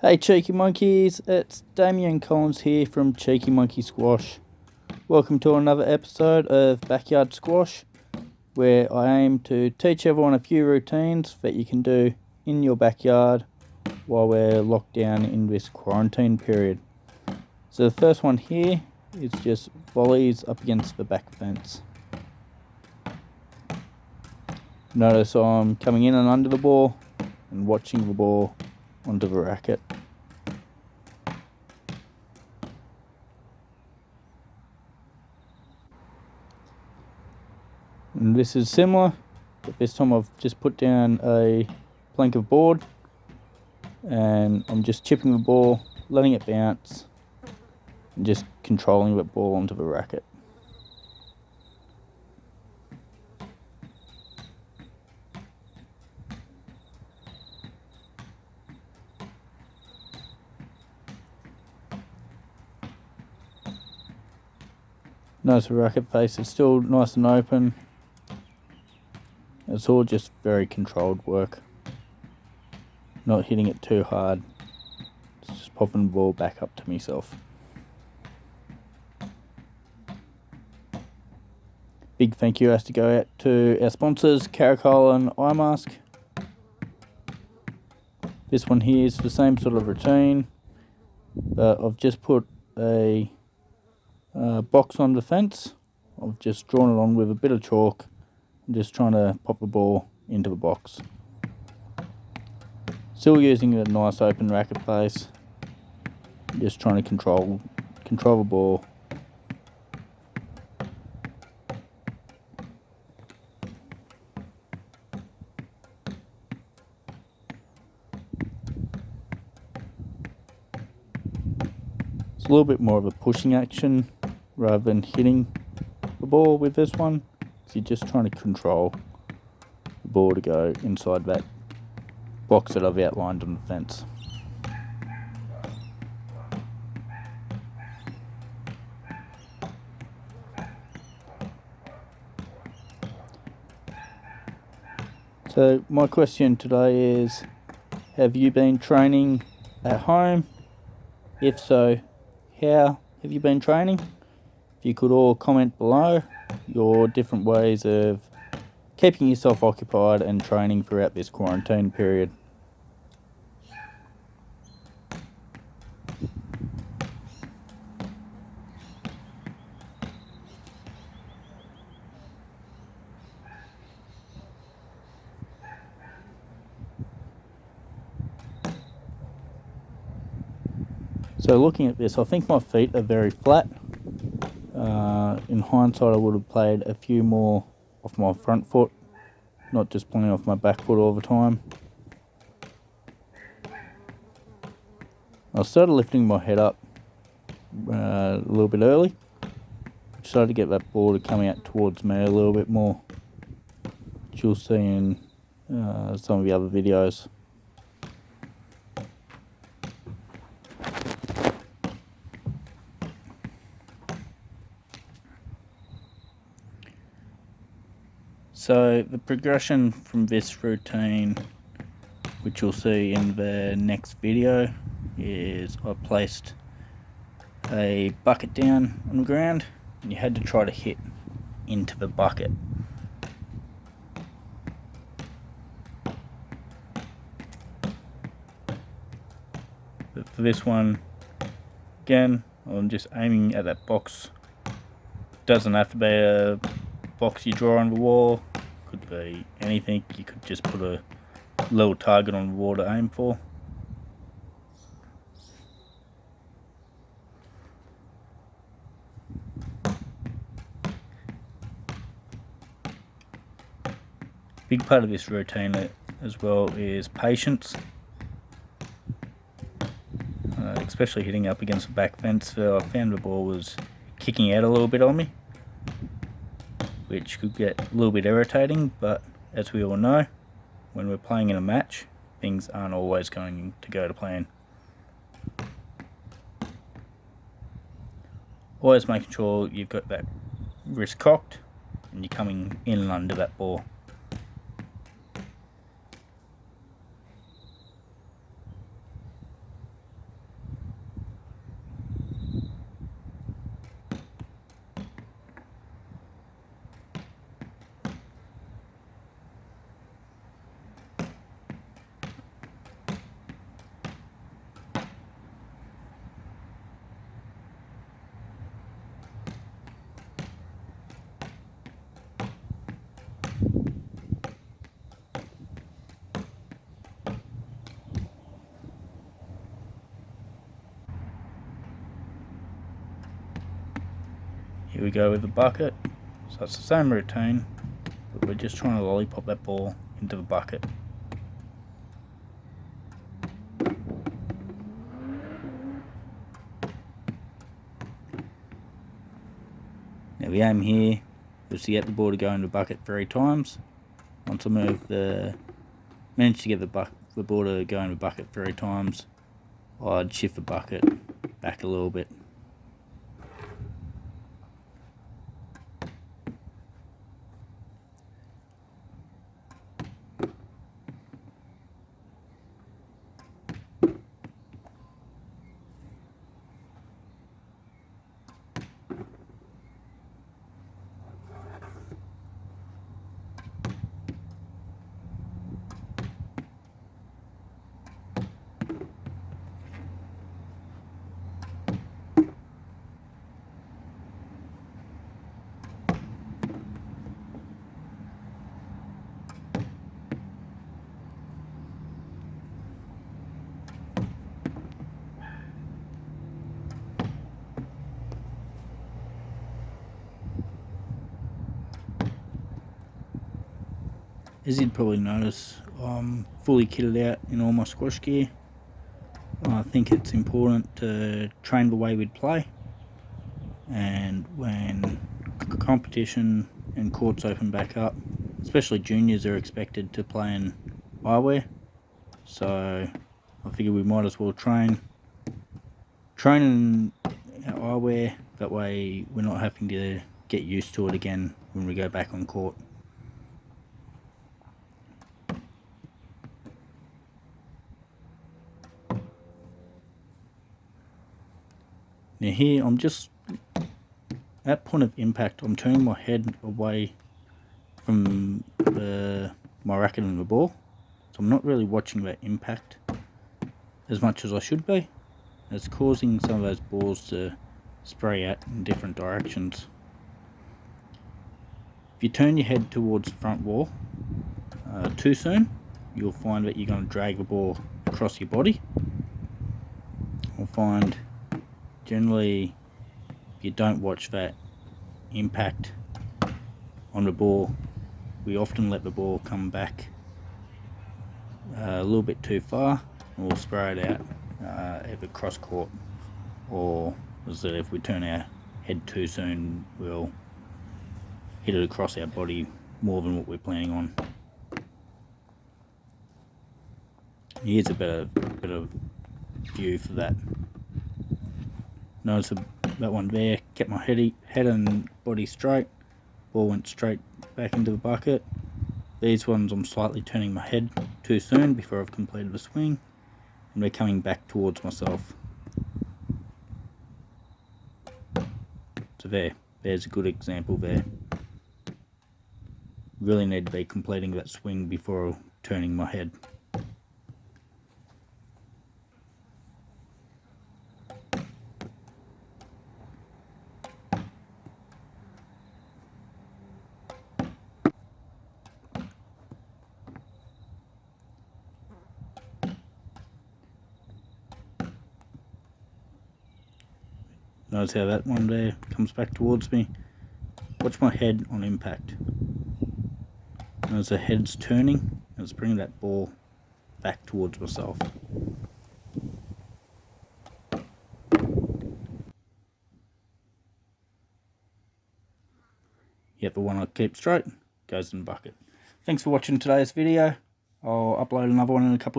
Hey Cheeky Monkeys, it's Damien Collins here from Cheeky Monkey Squash. Welcome to another episode of Backyard Squash, where I aim to teach everyone a few routines that you can do in your backyard while we're locked down in this quarantine period. So the first one here is just volleys up against the back fence. Notice I'm coming in and under the ball and watching the ball onto the racket. And this is similar, but this time I've just put down a plank of board and I'm just chipping the ball, letting it bounce, and just controlling the ball onto the racket. Notice the racket face is still nice and open. It's all just very controlled work. Not hitting it too hard. It's just popping the ball back up to myself. Big thank you has to go out to our sponsors, Caracol and Eye Mask. This one here is the same sort of routine, but I've just put a box on the fence. I've just drawn it on with a bit of chalk. I'm just trying to pop the ball into the box. Still using a nice open racket face. Just trying to control the ball. It's a little bit more of a pushing action rather than hitting the ball with this one. So you're just trying to control the ball to go inside that box that I've outlined on the fence. So my question today is, have you been training at home? If so, how have you been training? If you could all comment below your different ways of keeping yourself occupied and training throughout this quarantine period. So looking at this, I think my feet are very flat. In hindsight, I would have played a few more off my front foot, not just playing off my back foot all the time. I started lifting my head up a little bit early. Started to get that ball to come out towards me a little bit more, which you'll see in some of the other videos. So the progression from this routine, which you'll see in the next video, is I placed a bucket down on the ground and you had to try to hit into the bucket. But for this one, again, I'm just aiming at that box. Doesn't have to be a box you draw on the wall, could be anything. You could just put a little target on the wall to aim for. Big part of this routine as well is patience, especially hitting up against the back fence. So I found the ball was kicking out a little bit on me, which could get a little bit irritating, but as we all know, when we're playing in a match, things aren't always going to go to plan. Always making sure you've got that wrist cocked and you're coming in and under that ball. Here we go with the bucket. So it's the same routine, but we're just trying to lollipop that ball into the bucket. Now the aim here is to get the ball to go in the bucket 3 times. Once I manage to get the ball to go in the bucket 3 times, I'd shift the bucket back a little bit. As you'd probably notice, I'm fully kitted out in all my squash gear. I think it's important to train the way we'd play, and when competition and courts open back up, especially juniors are expected to play in eyewear, so I figure we might as well train in our eyewear, that way we're not having to get used to it again when we go back on court. Now here I'm just at point of impact, I'm turning my head away from my racket and the ball, so I'm not really watching that impact as much as I should be. It's causing some of those balls to spray out in different directions. If you turn your head towards the front wall too soon, you'll find that you're going to drag the ball across your body. I'll find generally if you don't watch that impact on the ball, we often let the ball come back a little bit too far and we'll spray it out either cross court, or as that if we turn our head too soon, we'll hit it across our body more than what we're planning on. Here's a better view for that. Notice that one there, kept my head and body straight, ball went straight back into the bucket. These ones I'm slightly turning my head too soon before I've completed the swing, and they're coming back towards myself. So there's a good example there. Really need to be completing that swing before turning my head. Notice how that one there comes back towards me. Watch my head on impact. Notice the head's turning, and it's bringing that ball back towards myself. Yet the one I keep straight goes in the bucket. Thanks for watching today's video. I'll upload another one in a couple